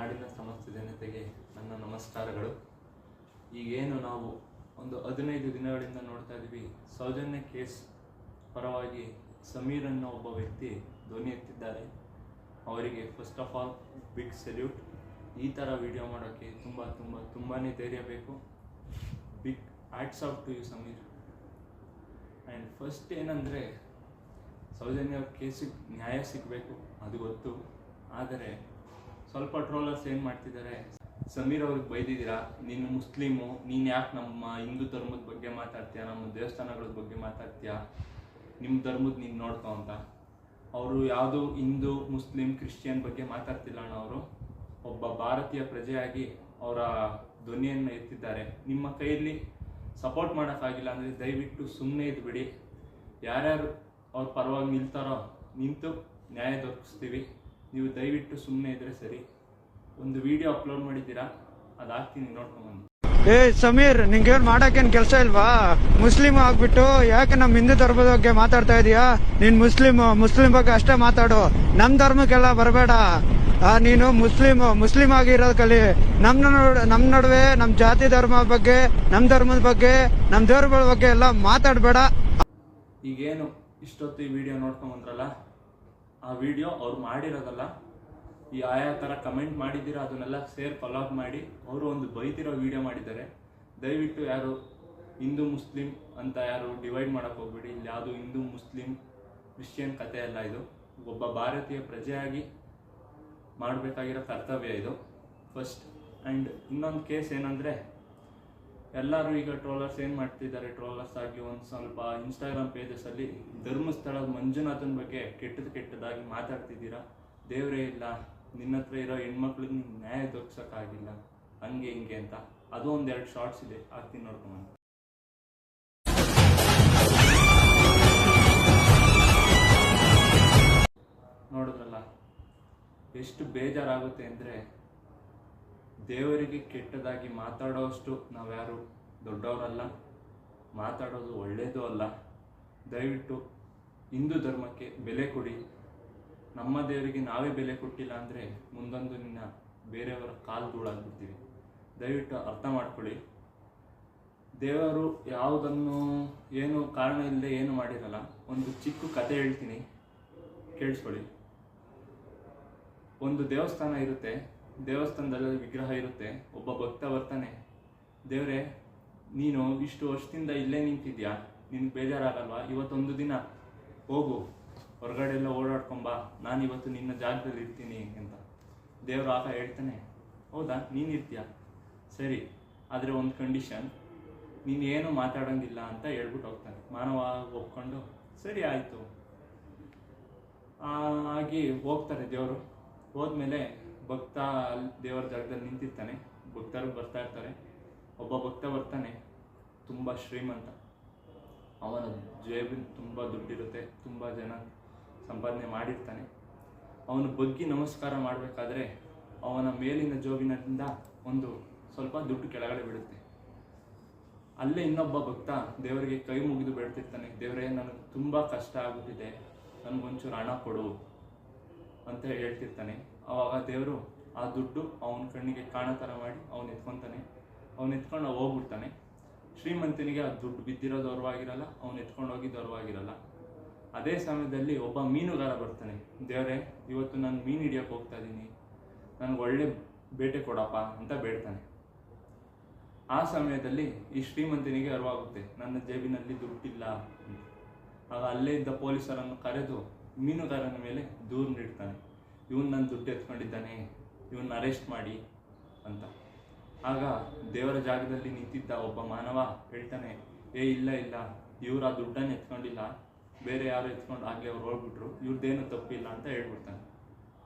ನಾಡಿನ ಸಮಸ್ತ ಜನತೆಗೆ ನನ್ನ ನಮಸ್ಕಾರಗಳು. ಈಗೇನು ನಾವು ಒಂದು 15 ದಿನಗಳಿಂದ ನೋಡ್ತಾ ಇದ್ದೀವಿ, ಸೌಜನ್ಯ ಕೇಸ್ ಪರವಾಗಿ ಸಮೀರ್ ಅನ್ನೋ ಒಬ್ಬ ವ್ಯಕ್ತಿ ಧ್ವನಿ ಎತ್ತಿದ್ದಾರೆ. ಅವರಿಗೆ first of all big salute. ಈ ಥರ ವಿಡಿಯೋ ಮಾಡೋಕ್ಕೆ ತುಂಬಾ ಧೈರ್ಯ ಬೇಕು. Big hats off to you Sameer. And first ಏನಂದರೆ, ಸೌಜನ್ಯ ಕೇಸಿಗೆ ನ್ಯಾಯ ಸಿಗಬೇಕು, ಅದು ಗೊತ್ತು. ಆದರೆ ಸ್ವಲ್ಪ ಟ್ರೋಲರ್ಸ್ ಏನು ಮಾಡ್ತಿದ್ದಾರೆ, ಸಮೀರ್ ಅವ್ರಿಗೆ ಬೈದಿದ್ದೀರಾ, ನೀನು ಮುಸ್ಲಿಮು, ನೀನು ಯಾಕೆ ನಮ್ಮ ಹಿಂದೂ ಧರ್ಮದ ಬಗ್ಗೆ ಮಾತಾಡ್ತೀಯ, ನಮ್ಮ ದೇವಸ್ಥಾನಗಳ ಬಗ್ಗೆ ಮಾತಾಡ್ತೀಯ, ನಿಮ್ಮ ಧರ್ಮದ ನೀನು ನೋಡ್ಕೊ ಅಂತ. ಅವರು ಯಾವುದು ಹಿಂದೂ ಮುಸ್ಲಿಂ ಕ್ರಿಶ್ಚಿಯನ್ ಬಗ್ಗೆ ಮಾತಾಡ್ತಿಲ್ಲ ಅಣ್ಣ. ಅವರು ಒಬ್ಬ ಭಾರತೀಯ ಪ್ರಜೆಯಾಗಿ ಅವರ ಧ್ವನಿಯನ್ನು ಎತ್ತಿದ್ದಾರೆ. ನಿಮ್ಮ ಕೈಯಲ್ಲಿ ಸಪೋರ್ಟ್ ಮಾಡೋಕ್ಕಾಗಿಲ್ಲ ಅಂದರೆ ದಯವಿಟ್ಟು ಸುಮ್ಮನೆ ಇದ್ಬಿಡಿ. ಯಾರ್ಯಾರು ಅವ್ರ ಪರವಾಗಿ ನಿಲ್ತಾರೋ ನಿಂತು ನ್ಯಾಯ ದೊರಕಿಸ್ತೀವಿ. ನೀವು ದಯವಿಟ್ಟು ಸುಮ್ಮನೆ ಇದ್ರೆ ಸರಿ. ಒಂದು ವಿಡಿಯೋ ಅಪ್ಲೋಡ್ ಮಾಡಿದ್ದೀರಾ, ಅದು ಹಾಕ್ತೀನಿ, ನೋಡ್ಕೊಂಬನ್ನಿ. ಸಮೀರ್, ನಿಂಗೇನು ಮಾಡಕ್ಕೇನು ಕೆಲಸ ಇಲ್ವಾ? ಮುಸ್ಲಿಂ ಆಗ್ಬಿಟ್ಟು ಯಾಕೆ ನಮ್ಮ ಹಿಂದೂ ಧರ್ಮದ ಬಗ್ಗೆ ಮಾತಾಡ್ತಾ ಇದೀಯಾ? ನೀನ್ ಮುಸ್ಲಿಂ ಬಗ್ಗೆ ಅಷ್ಟೇ ಮಾತಾಡು, ನಮ್ ಧರ್ಮಕ್ಕೆಲ್ಲ ಬರಬೇಡ. ನೀನು ಮುಸ್ಲಿಂ ಆಗಿರೋದು ಕಲಿ. ನಮ್ ನಡುವೆ ನಮ್ ಜಾತಿ ಧರ್ಮ ಬಗ್ಗೆ, ನಮ್ ಧರ್ಮದ ಬಗ್ಗೆ, ನಮ್ ದೇವ್ರಗಳ ಬಗ್ಗೆ ಎಲ್ಲ ಮಾತಾಡ್ಬೇಡ. ಈಗೇನು ಇಷ್ಟೊತ್ತು ಈ ವಿಡಿಯೋ ನೋಡ್ಕೊಂಬಂದ್ರಲ್ಲ, ಆ ವಿಡಿಯೋ ಅವ್ರು ಮಾಡಿರೋದಲ್ಲ. ಈ ಆಯಾ ಥರ ಕಮೆಂಟ್ ಮಾಡಿದ್ದೀರಾ, ಅದನ್ನೆಲ್ಲ ಕೊಲಾಬ್ ಮಾಡಿ ಅವರು ಒಂದು ಬೈತಿರೋ ವಿಡಿಯೋ ಮಾಡಿದ್ದಾರೆ. ದಯವಿಟ್ಟು ಯಾರು ಹಿಂದೂ ಮುಸ್ಲಿಂ ಅಂತ ಯಾರು ಡಿವೈಡ್ ಮಾಡೋಕ್ಕೆ ಹೋಗ್ಬೇಡಿ. ಇಲ್ಲಿ ಯಾವುದು ಹಿಂದೂ ಮುಸ್ಲಿಂ ಕ್ರಿಶ್ಚಿಯನ್ ಕತೆ ಅಲ್ಲ. ಇದು ಒಬ್ಬ ಭಾರತೀಯ ಪ್ರಜೆಯಾಗಿ ಮಾಡಬೇಕಾಗಿರೋ ಕರ್ತವ್ಯ ಇದು ಫಸ್ಟ್. ಆ್ಯಂಡ್ ಇನ್ನೊಂದು ಕೇಸ್ ಏನಂದರೆ, ಎಲ್ಲರೂ ಈಗ ಟ್ರೋಲರ್ಸ್ ಏನು ಮಾಡ್ತಿದ್ದಾರೆ, ಟ್ರೋಲರ್ಸ್ ಆಗಿ ಒಂದು ಸ್ವಲ್ಪ ಇನ್ಸ್ಟಾಗ್ರಾಮ್ ಪೇಜಸಲ್ಲಿ ಧರ್ಮಸ್ಥಳದ ಮಂಜುನಾಥನ ಬಗ್ಗೆ ಕೆಟ್ಟದಾಗಿ ಮಾತಾಡ್ತಿದ್ದೀರಾ. ದೇವರೇ ಇಲ್ಲ, ನಿನ್ನ ಹತ್ರ ಇರೋ ಹೆಣ್ಮಕ್ಳಿಗೆ ನಿಮ್ಗೆ ನ್ಯಾಯ ದೊರಕಿಸೋಕ್ಕಾಗಿಲ್ಲ, ಹಂಗೆ ಹಿಂಗೆ ಅಂತ. ಅದು ಒಂದೆರಡು ಶಾರ್ಟ್ಸ್ ಇದೆ, ಹಾಕ್ತೀನಿ, ನೋಡ್ಕೊಂಬಂದು. ನೋಡಿದ್ರಲ್ಲ, ಎಷ್ಟು ಬೇಜಾರಾಗುತ್ತೆ ಅಂದರೆ, ದೇವರಿಗೆ ಕೆಟ್ಟದಾಗಿ ಮಾತಾಡೋಷ್ಟು ನಾವ್ಯಾರು ದೊಡ್ಡವರಲ್ಲ, ಮಾತಾಡೋದು ಒಳ್ಳೆಯದು ಅಲ್ಲ. ದಯವಿಟ್ಟು ಹಿಂದೂ ಧರ್ಮಕ್ಕೆ ಬೆಲೆ ಕೊಡಿ. ನಮ್ಮ ದೇವರಿಗೆ ನಾವೇ ಬೆಲೆ ಕೊಟ್ಟಿಲ್ಲ ಅಂದರೆ ಮುಂದೊಂದು ದಿನ ಬೇರೆಯವರ ಕಾಲು ಧೂಳಾಗ್ಬಿಡ್ತೀವಿ. ದಯವಿಟ್ಟು ಅರ್ಥ ಮಾಡ್ಕೊಳ್ಳಿ. ದೇವರು ಯಾವುದನ್ನು ಏನು ಕಾರಣ ಇಲ್ಲದೆ ಏನು ಮಾಡಿರಲ್ಲ. ಒಂದು ಚಿಕ್ಕ ಕತೆ ಹೇಳ್ತೀನಿ, ಕೇಳಿಸ್ಕೊಳ್ಳಿ. ಒಂದು ದೇವಸ್ಥಾನ ಇರುತ್ತೆ, ದೇವಸ್ಥಾನದಲ್ಲಿ ವಿಗ್ರಹ ಇರುತ್ತೆ. ಒಬ್ಬ ಭಕ್ತ ಬರ್ತಾನೆ, ದೇವರೇ ನೀನು ಇಷ್ಟು ವರ್ಷದಿಂದ ಇಲ್ಲೇ ನಿಂತಿದ್ಯಾ, ನಿನ್ಗೆ ಬೇಜಾರಾಗಲ್ವಾ? ಇವತ್ತೊಂದು ದಿನ ಹೋಗು, ಹೊರಗಡೆ ಎಲ್ಲ ಓಡಾಡ್ಕೊಂಬಾ, ನಾನು ಇವತ್ತು ನಿನ್ನ ಜಾಗದಲ್ಲಿ ಇರ್ತೀನಿ ಅಂತ. ದೇವರು ಆಗ ಹೇಳ್ತಾನೆ, ಹೌದಾ ನೀನು ಇರ್ತೀಯ, ಸರಿ, ಆದರೆ ಒಂದು ಕಂಡೀಷನ್, ನೀನು ಏನು ಮಾತಾಡೋಂಗಿಲ್ಲ ಅಂತ ಹೇಳ್ಬಿಟ್ಟು ಹೋಗ್ತಾನೆ. ಮಾನವ ಒಪ್ಕೊಂಡು ಸರಿ ಆಯಿತು ಆಗಿ ಹೋಗ್ತಾರೆ. ದೇವರು ಹೋದ್ಮೇಲೆ ಭಕ್ತ ಅಲ್ಲಿ ದೇವರ ಜಾಗದಲ್ಲಿ ನಿಂತಿರ್ತಾನೆ. ಭಕ್ತರು ಬರ್ತಾ ಇರ್ತಾರೆ. ಒಬ್ಬ ಭಕ್ತ ಬರ್ತಾನೆ, ತುಂಬ ಶ್ರೀಮಂತ. ಅವನ ಜೇಬಿನ ತುಂಬ ದುಡ್ಡಿರುತ್ತೆ, ತುಂಬ ಜನ ಸಂಪಾದನೆ ಮಾಡಿರ್ತಾನೆ. ಅವನು ಬಗ್ಗಿ ನಮಸ್ಕಾರ ಮಾಡಬೇಕಾದ್ರೆ ಅವನ ಮೇಲಿನ ಜೋಬಿನಿಂದ ಒಂದು ಸ್ವಲ್ಪ ದುಡ್ಡು ಕೆಳಗಡೆ ಬಿಡುತ್ತೆ. ಅಲ್ಲೇ ಇನ್ನೊಬ್ಬ ಭಕ್ತ ದೇವರಿಗೆ ಕೈ ಮುಗಿದು ಬೇಡ್ತಿರ್ತಾನೆ, ದೇವರೇ ನನಗೆ ತುಂಬ ಕಷ್ಟ ಆಗುತ್ತಿದೆ, ನನಗೊಂಚೂರು ಹಣ ಕೊಡು ಅಂತ ಹೇಳ್ತಿರ್ತಾನೆ. ಆವಾಗ ದೇವರು ಆ ದುಡ್ಡು ಅವನ ಕಣ್ಣಿಗೆ ಕಾಣೋ ಥರ ಮಾಡಿ ಅವನು ಎತ್ಕೊತಾನೆ. ಅವನು ಎತ್ಕೊಂಡು ಹೋಗ್ಬಿಡ್ತಾನೆ. ಶ್ರೀಮಂತನಿಗೆ ಆ ದುಡ್ಡು ಬಿದ್ದಿರೋದು ಅರಿವಾಗಿರಲ್ಲ, ಅವನು ಎತ್ಕೊಂಡು ಹೋಗಿದ್ದು ಅರಿವಾಗಿರಲ್ಲ. ಅದೇ ಸಮಯದಲ್ಲಿ ಒಬ್ಬ ಮೀನುಗಾರ ಬರ್ತಾನೆ. ದೇವರೇ ಇವತ್ತು ನಾನು ಮೀನು ಹಿಡಿಯೋಕೆ ಹೋಗ್ತಾ ಇದ್ದೀನಿ, ನನಗೆ ಒಳ್ಳೆ ಬೇಟೆ ಕೊಡಪ್ಪ ಅಂತ ಬೇಡ್ತಾನೆ. ಆ ಸಮಯದಲ್ಲಿ ಈ ಶ್ರೀಮಂತನಿಗೆ ಅರಿವಾಗುತ್ತೆ, ನನ್ನ ಜೇಬಿನಲ್ಲಿ ದುಡ್ಡಿಲ್ಲ ಅಂತ. ಆಗ ಅಲ್ಲೇ ಇದ್ದ ಪೊಲೀಸರನ್ನು ಕರೆದು ಮೀನುಗಾರನ ಮೇಲೆ ದೂರು ನೀಡ್ತಾನೆ, ಇವನು ನನ್ನ ದುಡ್ಡು ಎತ್ಕೊಂಡಿದ್ದಾನೆ, ಇವನ್ನ ಅರೆಸ್ಟ್ ಮಾಡಿ ಅಂತ. ಆಗ ದೇವರ ಜಾಗದಲ್ಲಿ ನಿಂತಿದ್ದ ಒಬ್ಬ ಮಾನವ ಹೇಳ್ತಾನೆ, ಇಲ್ಲ ಇವ್ರು ಆ ದುಡ್ಡನ್ನು ಎತ್ಕೊಂಡಿಲ್ಲ, ಬೇರೆ ಯಾರು ಎತ್ಕೊಂಡು ಆಗಲೇ ಅವ್ರು ಹೋಗ್ಬಿಟ್ರು, ಇವ್ರದ್ದೇನು ತಪ್ಪಿಲ್ಲ ಅಂತ ಹೇಳ್ಬಿಡ್ತಾನೆ.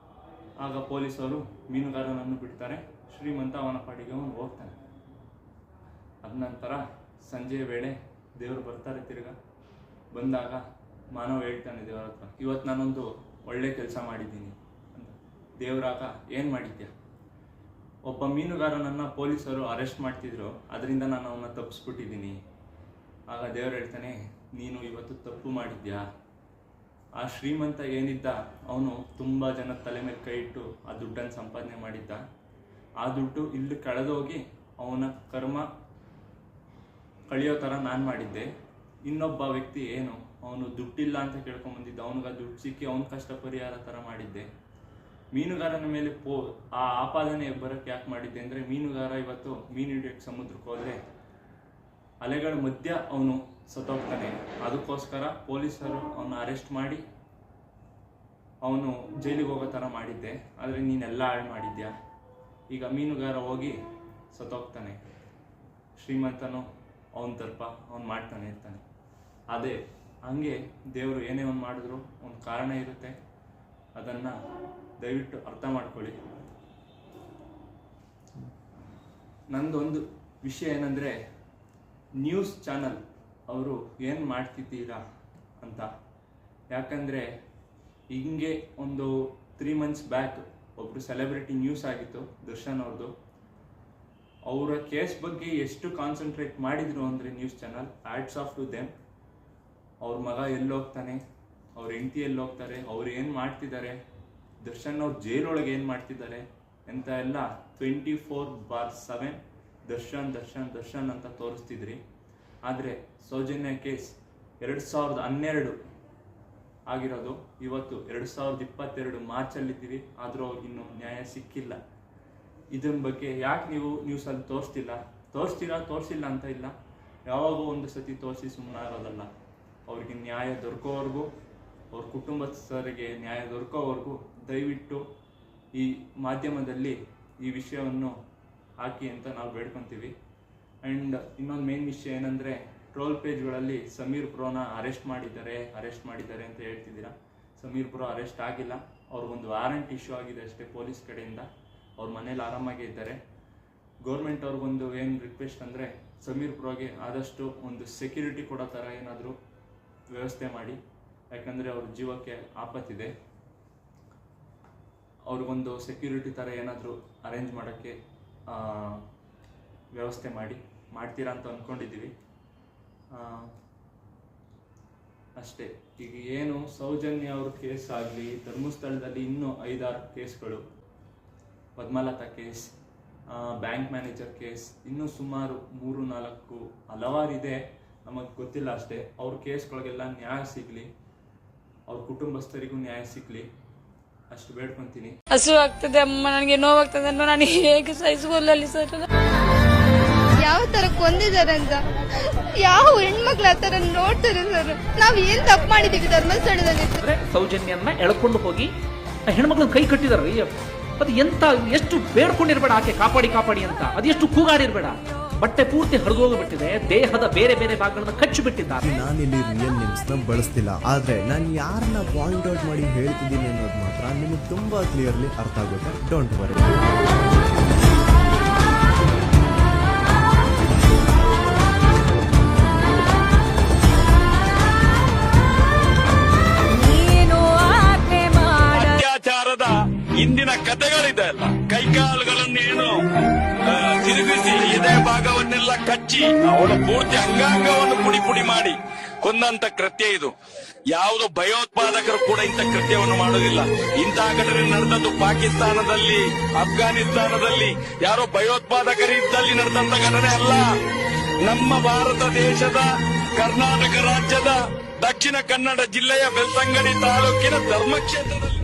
ಆಗ ಪೊಲೀಸರು ಮೀನುಗಾರನನ್ನು ಬಿಡ್ತಾರೆ. ಶ್ರೀಮಂತ ಅವನ ಪಾಡಿಗೆ ಅವನು ಹೋಗ್ತಾನೆ. ಅದ ನಂತರ ಸಂಜೆಯ ವೇಳೆ ದೇವರು ಬರ್ತಾರೆ. ಬಂದಾಗ ಮಾನವ ಹೇಳ್ತಾನೆ ದೇವರ ಹತ್ರ, ಇವತ್ತು ನಾನೊಂದು ಒಳ್ಳೆ ಕೆಲಸ ಮಾಡಿದ್ದೀನಿ ಅಂತ. ದೇವರಾಗ ಏನು ಮಾಡಿದ್ಯಾ? ಒಬ್ಬ ಮೀನುಗಾರನನ್ನು ಪೊಲೀಸರು ಅರೆಸ್ಟ್ ಮಾಡ್ತಿದ್ರು, ಅದರಿಂದ ನಾನು ಅವನ್ನ ತಪ್ಪಿಸ್ಬಿಟ್ಟಿದ್ದೀನಿ. ಆಗ ದೇವರು ಹೇಳ್ತಾನೆ, ನೀನು ಇವತ್ತು ತಪ್ಪು ಮಾಡಿದ್ಯಾ. ಆ ಶ್ರೀಮಂತ ಏನಿದ್ದ ಅವನು ತುಂಬ ಜನ ತಲೆ ಮೇಲೆ ಕೈ ಇಟ್ಟು ಆ ದುಡ್ಡನ್ನು ಸಂಪಾದನೆ ಮಾಡಿದ್ದ. ಆ ದುಡ್ಡು ಇಲ್ಲಿ ಕಳೆದೋಗಿ ಅವನ ಕರ್ಮ ಕಳಿಯೋ ಥರ ನಾನು ಮಾಡಿದ್ದೆ. ಇನ್ನೊಬ್ಬ ವ್ಯಕ್ತಿ ಏನು ಅವನು ದುಡ್ಡಿಲ್ಲ ಅಂತ ಕೇಳ್ಕೊಂಬಂದಿದ್ದ, ಅವನಿಗೆ ದುಡ್ಡು ಸಿಕ್ಕಿ ಅವನ ಕಷ್ಟ ಪರಿಹಾರ ಥರ ಮಾಡಿದ್ದೆ. ಮೀನುಗಾರನ ಮೇಲೆ ಆ ಆಪಾದನೆ ಬರೋಕ್ಕೆ ಯಾಕೆ ಮಾಡಿದ್ದೆ ಅಂದರೆ, ಮೀನುಗಾರ ಇವತ್ತು ಮೀನು ಹಿಡಿಯೋಕ್ಕೆ ಸಮುದ್ರಕ್ಕೆ ಹೋದರೆ ಅಲೆಗಳ ಮಧ್ಯ ಅವನು ಸತ್ತೋಗ್ತಾನೆ. ಅದಕ್ಕೋಸ್ಕರ ಪೊಲೀಸರು ಅವನ್ನ ಅರೆಸ್ಟ್ ಮಾಡಿ ಅವನು ಜೈಲಿಗೆ ಹೋಗೋ ಥರ ಮಾಡಿದ್ದೆ. ಆದರೆ ನೀನೆಲ್ಲ ಹಾಳು ಮಾಡಿದ್ಯಾ. ಈಗ ಮೀನುಗಾರ ಹೋಗಿ ಸತ್ತೋಗ್ತಾನೆ, ಶ್ರೀಮಂತನು ಅವನ ತರ್ಪ ಅವನು ಮಾಡ್ತಾನೆ ಇರ್ತಾನೆ. ಅದೇ ಹಂಗೆ ದೇವರು ಏನೇ ಒಂದು ಮಾಡಿದ್ರು ಒಂದು ಕಾರಣ ಇರುತ್ತೆ, ಅದನ್ನು ದಯವಿಟ್ಟು ಅರ್ಥ ಮಾಡ್ಕೊಳ್ಳಿ. ನಂದೊಂದು ವಿಷಯ ಏನಂದರೆ, ನ್ಯೂಸ್ ಚಾನಲ್ ಅವರು ಏನು ಮಾಡ್ತಿದ್ದೀರಾ ಅಂತ. ಯಾಕಂದರೆ ಹಿಂಗೆ ಒಂದು 3 months ಬ್ಯಾಕ್ ಒಬ್ಬರು ಸೆಲೆಬ್ರಿಟಿ ನ್ಯೂಸ್ ಆಗಿತ್ತು, ದರ್ಶನ್ ಅವ್ರದ್ದು. ಅವರ ಕೇಸ್ ಬಗ್ಗೆ ಎಷ್ಟು ಕಾನ್ಸಂಟ್ರೇಟ್ ಮಾಡಿದ್ರು ಅಂದರೆ news channel, hats off to them. ಅವ್ರ ಮಗ ಎಲ್ಲೋಗ್ತಾನೆ, ಅವ್ರ ಹೆಂಡತಿ ಎಲ್ಲೋಗ್ತಾರೆ, ಅವ್ರು ಏನು ಮಾಡ್ತಿದ್ದಾರೆ, ದರ್ಶನ್ ಅವ್ರು ಜೈಲೊಳಗೆ ಏನು ಮಾಡ್ತಿದ್ದಾರೆ ಅಂತ ಎಲ್ಲ 24/7 ದರ್ಶನ್ ದರ್ಶನ್ ದರ್ಶನ್ ಅಂತ ತೋರಿಸ್ತಿದ್ರಿ. ಆದರೆ ಸೌಜನ್ಯ ಕೇಸ್ 2012 ಆಗಿರೋದು, ಇವತ್ತು 2022 ಮಾರ್ಚಲ್ಲಿದ್ದೀವಿ, ಆದರೂ ಅವ್ರಿಗಿನ್ನೂ ನ್ಯಾಯ ಸಿಕ್ಕಿಲ್ಲ. ಇದರ ಬಗ್ಗೆ ಯಾಕೆ ನೀವು ನ್ಯೂಸಲ್ಲಿ ತೋರಿಸಿಲ್ಲ ಅಂತ ಇಲ್ಲ, ಯಾವಾಗೋ ಒಂದು ಸತಿ ತೋರಿಸಿ ಸುಮ್ಮನಾಗೋದಲ್ಲ. ಅವ್ರಿಗೆ ನ್ಯಾಯ ದೊರಕೋವರೆಗೂ, ಅವ್ರ ಕುಟುಂಬಸ್ಥರಿಗೆ ನ್ಯಾಯ ದೊರಕೋವರೆಗೂ ದಯವಿಟ್ಟು ಈ ಮಾಧ್ಯಮದಲ್ಲಿ ಈ ವಿಷಯವನ್ನು ಹಾಕಿ ಅಂತ ನಾವು ಬೇಡ್ಕೊತೀವಿ. ಆ್ಯಂಡ್ ಇನ್ನೊಂದು ಮೇನ್ ವಿಷಯ ಏನಂದರೆ, ಟ್ರೋಲ್ ಪೇಜ್ಗಳಲ್ಲಿ ಸಮೀರ್ ಬ್ರೋನ ಅರೆಸ್ಟ್ ಮಾಡಿದ್ದಾರೆ ಅಂತ ಹೇಳ್ತಿದ್ದೀರಾ. ಸಮೀರ್ ಬ್ರೋ ಅರೆಸ್ಟ್ ಆಗಿಲ್ಲ, ಅವ್ರಿಗೊಂದು ವಾರಂಟ್ ಇಶ್ಯೂ ಆಗಿದೆ ಅಷ್ಟೇ ಪೊಲೀಸ್ ಕಡೆಯಿಂದ. ಅವ್ರ ಮನೇಲಿ ಆರಾಮಾಗೇ ಇದ್ದಾರೆ. ಗೌರ್ಮೆಂಟ್ ಅವ್ರಿಗೊಂದು ಏನು ರಿಕ್ವೆಸ್ಟ್ ಅಂದರೆ, ಸಮೀರ್ ಬ್ರೋಗೆ ಆದಷ್ಟು ಒಂದು ಸೆಕ್ಯೂರಿಟಿ ಕೊಡೋ ಥರ ಏನಾದರೂ ವ್ಯವಸ್ಥೆ ಮಾಡಿ, ಯಾಕಂದರೆ ಅವ್ರ ಜೀವಕ್ಕೆ ಆಪತ್ತಿದೆ. ಅವ್ರಿಗೊಂದು ಸೆಕ್ಯೂರಿಟಿ ಥರ ಏನಾದರೂ ಅರೇಂಜ್ ಮಾಡೋಕ್ಕೆ ವ್ಯವಸ್ಥೆ ಮಾಡ್ತೀರಾ ಅಂತ ಅಂದ್ಕೊಂಡಿದ್ದೀವಿ ಅಷ್ಟೇ. ಈಗ ಏನು ಸೌಜನ್ಯ ಅವ್ರ ಕೇಸ್ ಆಗಲಿ, ಧರ್ಮಸ್ಥಳದಲ್ಲಿ ಇನ್ನೂ 5-6 ಕೇಸ್ಗಳು, Padmalatha case, bank manager case, ಇನ್ನೂ ಸುಮಾರು 3-4 ಹಲವಾರಿದೆ, ನಮಗೆ ಗೊತ್ತಿಲ್ಲ ಅಷ್ಟೇ. ಅವ್ರ ಕೇಸ್ಗಳಿಗೆಲ್ಲ ನ್ಯಾಯ ಸಿಗಲಿ, ಅವ್ರ ಕುಟುಂಬಸ್ಥರಿಗೂ ನ್ಯಾಯ ಸಿಗಲಿ ಅಷ್ಟು ಬೇಡ್ಕೊತೀನಿ. ಹಸು ಆಗ್ತದೆ ಅಮ್ಮ, ನನಗೆ ನೋವಾಗ್ತದೆ, ನಾನು ಹೇಗೆ ಸಹಿಸಿಕೊಳ್ಳಲಿ ಸರ್? ಯಾವ ತರ ಕೊಂದಿದ್ದಾರೆ ಅಂತ ಯಾವ ಹೆಣ್ಮಕ್ಳು ಆ ತರ ನೋಡ್ತಾರೆ ಸರ್? ನಾವ್ ಏನ್ ತಪ್ಪು ಮಾಡಿದೀವಿ ಧರ್ಮಸ್ಥಳದಲ್ಲಿ? ಸೌಜನ್ಯನ್ನ ಎಳ್ಕೊಂಡು ಹೋಗಿ ಹೆಣ್ಮಕ್ಳನ್ನ ಕೈ ಕಟ್ಟಿದಾರ್ರಿ. ಅದು ಎಂತ ಎಷ್ಟು ಬೇಡ್ಕೊಂಡಿರ್ಬೇಡ ಆಕೆ ಕಾಪಾಡಿ ಅಂತ, ಅದೆಷ್ಟು ಕೂಗಾಡಿರ್ಬೇಡ. ಬಟ್ಟೆ ಪೂರ್ತಿ ಹರಿದೋಗ್ಬಿಟ್ಟಿದೆ, ದೇಹದ ಬೇರೆ ಬೇರೆ ಭಾಗಗಳನ್ನ ಕಚ್ಚಿ ಬಿಟ್ಟಿದ್ದಾರೆ. ನಾನಿಲ್ಲಿ ರಿಯಲ್ ನೇಮ್ಸ್ ನ ಬಳಸ್ತಿಲ್ಲ, ಆದ್ರೆ ನಾನು ಯಾರನ್ನ ಪಾಯಿಂಟ್ ಔಟ್ ಮಾಡಿ ಹೇಳ್ತಿದ್ದೀನಿ ಅನ್ನೋದು ಮಾತ್ರ ನಿಮಗೆ ತುಂಬಾ ಕ್ಲಿಯರ್ಲಿ ಅರ್ಥ ಆಗುತ್ತೆ. Don't worry. ಇಂದಿನ ಕಥೆಗಳಿದೆ ಅಲ್ಲ, ಕೈಕಾಲುಗಳನ್ನೇನು ತಿರುಗಿಸಿ ಇದೇ ಭಾಗವನ್ನೆಲ್ಲ ಕಚ್ಚಿ ಅವನ ಪೂರ್ತಿ ಅಂಗಾಂಗವನ್ನು ಪುಡಿ ಮಾಡಿ ಕೊಂದಂತ ಕೃತ್ಯ ಇದು. ಯಾವುದೋ ಭಯೋತ್ಪಾದಕರು ಕೂಡ ಇಂಥ ಕೃತ್ಯವನ್ನು ಮಾಡುವುದಿಲ್ಲ. ಇಂತಹ ಘಟನೆ ನಡೆದದ್ದು ಪಾಕಿಸ್ತಾನದಲ್ಲಿ, ಅಫ್ಘಾನಿಸ್ತಾನದಲ್ಲಿ ಯಾರೋ ಭಯೋತ್ಪಾದಕರಿದ್ದಲ್ಲಿ ನಡೆದಂತ ಘಟನೆ ಅಲ್ಲ. ನಮ್ಮ ಭಾರತ ದೇಶದ ಕರ್ನಾಟಕ ರಾಜ್ಯದ ದಕ್ಷಿಣ ಕನ್ನಡ ಜಿಲ್ಲೆಯ ಬೆಳ್ತಂಗಡಿ ತಾಲೂಕಿನ ಧರ್ಮಕ್ಷೇತ್ರದಲ್ಲಿ